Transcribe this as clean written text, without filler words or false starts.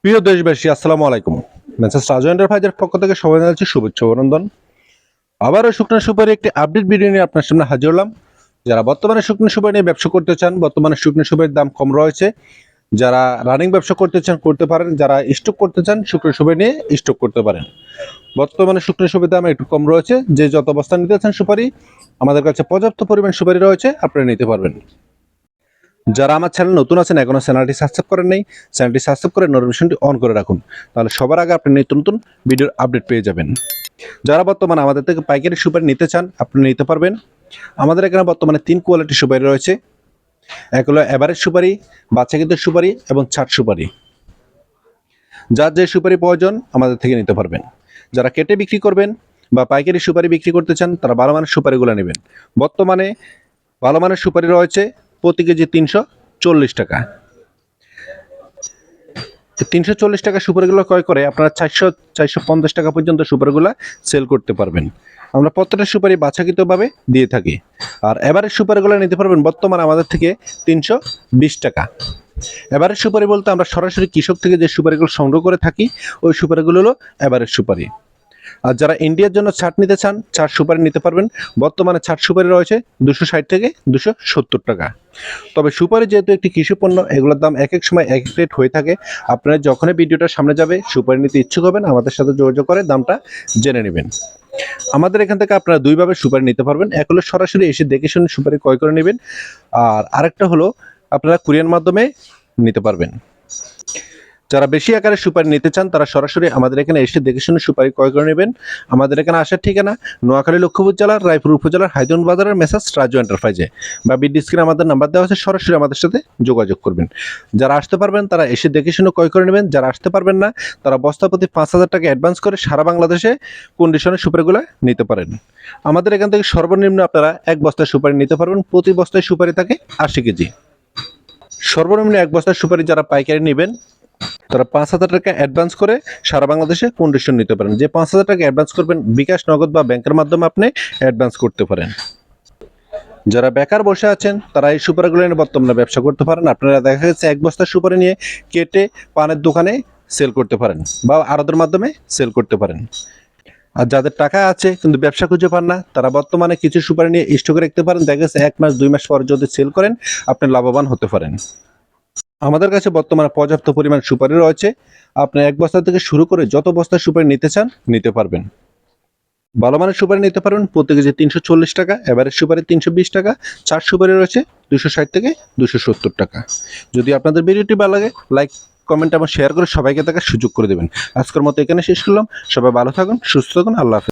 প্রিয় দেশবাসী, আসসালামু আলাইকুম। মেসেজ রাজু এন্টারপ্রাইজের পক্ষ থেকে সবাই জানাচ্ছি শুভেচ্ছা ও অভিনন্দন। আবারও শুকনো সুপারি একটি আপডেট ভিডিও নিয়ে আপনার সামনে হাজির হলাম। যারা বর্তমানে শুকনো সুপারি নিয়ে ব্যবসা করতে চান, বর্তমানে শুকনো সুপারির দাম কম রয়েছে। যারা রানিং ব্যবসা করতে চান করতে পারেন, যারা স্টক করতে চান শুকনো সুপারি নিয়ে স্টক করতে পারেন। বর্তমানে শুকনো সুপারির দাম একটু কম রয়েছে। যে যত বস্তা নিতে চান সুপারি, আমাদের কাছে পর্যাপ্ত পরিমাণ সুপারি রয়েছে, আপনারা নিতে পারবেন। যারা আমার চ্যানেল নতুন আছেন, এখনো চ্যানেলটি সাবস্ক্রাইব করেন নাই, চ্যানেলটি সাবস্ক্রাইব করে নোটিফিকেশনটি অন করে রাখুন। তাহলে সবার আগে আপনি নিত্য নতুন ভিডিওর আপডেট পেয়ে যাবেন। যারা বর্তমানে আমাদের থেকে পাইকারি সুপারি নিতে চান, আপনি নিতে পারবেন। আমাদের এখানে বর্তমানে 3 কোয়ালিটির সুপারি রয়েছে। এক হলো এভারেজ সুপারি, বাচ্চাকিদের সুপারি এবং ছাট সুপারি। যার যে সুপারি প্রয়োজন আমাদের থেকে নিতে পারবেন। যারা কেটে বিক্রি করবেন বা পাইকারি সুপারি বিক্রি করতে চান, তারা ভালো মানের সুপারিগুলো নেবেন। বর্তমানে ভালো মানের সুপারি রয়েছে প্রতি কেজি 340 টাকা। 340 টাকা সুপারিগুলো ক্রয় করে আপনারা 450 টাকা পর্যন্ত সুপারিগুলো সেল করতে পারবেন। আমরা প্রত্যেকটা সুপারি বাছাকৃতভাবে দিয়ে থাকি। আর এভারেজ সুপারিগুলো নিতে পারবেন বর্তমানে আমাদের থেকে 320 টাকা। এভারেজ সুপারি বলতে আমরা সরাসরি কৃষক থেকে যে সুপারিগুলো সংগ্রহ করে থাকি, ওই সুপারিগুলো হলো এভারেজ সুপারি। আর যারা ইন্ডিয়ার জন্য ছাট নিতে চান, ছাট সুপারি নিতে পারবেন। বর্তমানে ছাট সুপারি রয়েছে 260 থেকে 270 টাকা। তবে সুপারি যেহেতু একটি কৃষি পণ্য, এগুলোর দাম এক এক সময় এক এক রেট হয়ে থাকে। আপনারা যখনই ভিডিওটা সামনে যাবে, সুপারি নিতে ইচ্ছুক হবেন, আমাদের সাথে যোগাযোগ করে দামটা জেনে নেবেন। আমাদের এখান থেকে আপনারা দুইভাবে সুপারি নিতে পারবেন। এক হলো সরাসরি এসে দেখে শুনে সুপারি ক্রয় করে নেবেন, আর আরেকটা হলো আপনারা কুরিয়ার মাধ্যমে নিতে পারবেন। যারা বেশি আকারে সুপারি নিতে চান, তারা সরাসরি আমাদের এখানে এসে দেখে শুনে সুপারি ক্রয় করে নেবেন। আমাদের এখানে আসার ঠিকানা নোয়াখালী, লক্ষ্মীপুর জেলার রায়পুর উপজেলার হাইদুন বাজারের মেসাজ রাজু এন্টারপ্রাইজে, বা ভিডিও স্ক্রিনে আমাদের নাম্বার দেওয়া আছে, সরাসরি আমাদের সাথে যোগাযোগ করবেন। যারা আসতে পারবেন তারা এসে দেখে শুনে ক্রয় করে নেবেন। যারা আসতে পারবেন না, তারা বস্তা প্রতি 5,000 টাকা অ্যাডভান্স করে সারা বাংলাদেশে কন্ডিশনের সুপারিগুলো নিতে পারেন। আমাদের এখান থেকে সর্বনিম্ন আপনারা এক বস্তায় সুপারি নিতে পারবেন। প্রতি বস্তায় সুপারি থাকে 80 কেজি। সর্বনিম্ন এক বস্তার সুপারি যারা পাইকারি নেবেন, তারা 5,000 টাকা অ্যাডভান্স করে সারা বাংলাদেশে কন্ডিশন নিতে পারেন। যে 5,000 টাকা অ্যাডভান্স করবেন, বিকাশ, নগদ বা ব্যাংকের মাধ্যমে আপনি অ্যাডভান্স করতে পারেন। যারা বেকার বসে আছেন, তারা এই সুপারিগুলো নিয়ে বর্তমানে ব্যবসা করতে পারেন। আপনারা দেখা গেছে এক বস্তা সুপারি নিয়ে কেটে পানের দোকানে সেল করতে পারেন বা আড়তের মাধ্যমে সেল করতে পারেন। আর যাদের টাকা আছে কিন্তু ব্যবসা খুঁজে পান না, তারা বর্তমানে কিছু সুপারি নিয়ে স্টকে রাখতে পারেন। দেখা গেছে 1 মাস 2 মাস পর যদি সেল করেন, আপনি লাভবান হতে পারেন। আমাদের কাছে বর্তমানে পর্যাপ্ত পরিমাণ সুপারি রয়েছে। আপনি এক বস্তা থেকে শুরু করে যত বস্তা সুপারি নিতে চান নিতে পারবেন। ভালো মানের সুপারি নিতে পারবেন প্রতি কেজি 340 টাকা, এভারেজ সুপারি 320 টাকা, চার সুপারি রয়েছে 260 থেকে 270 টাকা। যদি আপনাদের ভিডিওটি ভালো লাগে, লাইক, কমেন্ট এবং শেয়ার করে সবাইকে দেখার সুযোগ করে দেবেন। আজকের মতো এখানে শেষ করলাম। সবাই ভালো থাকুন, সুস্থ থাকুন, আল্লাহ হাফেজ।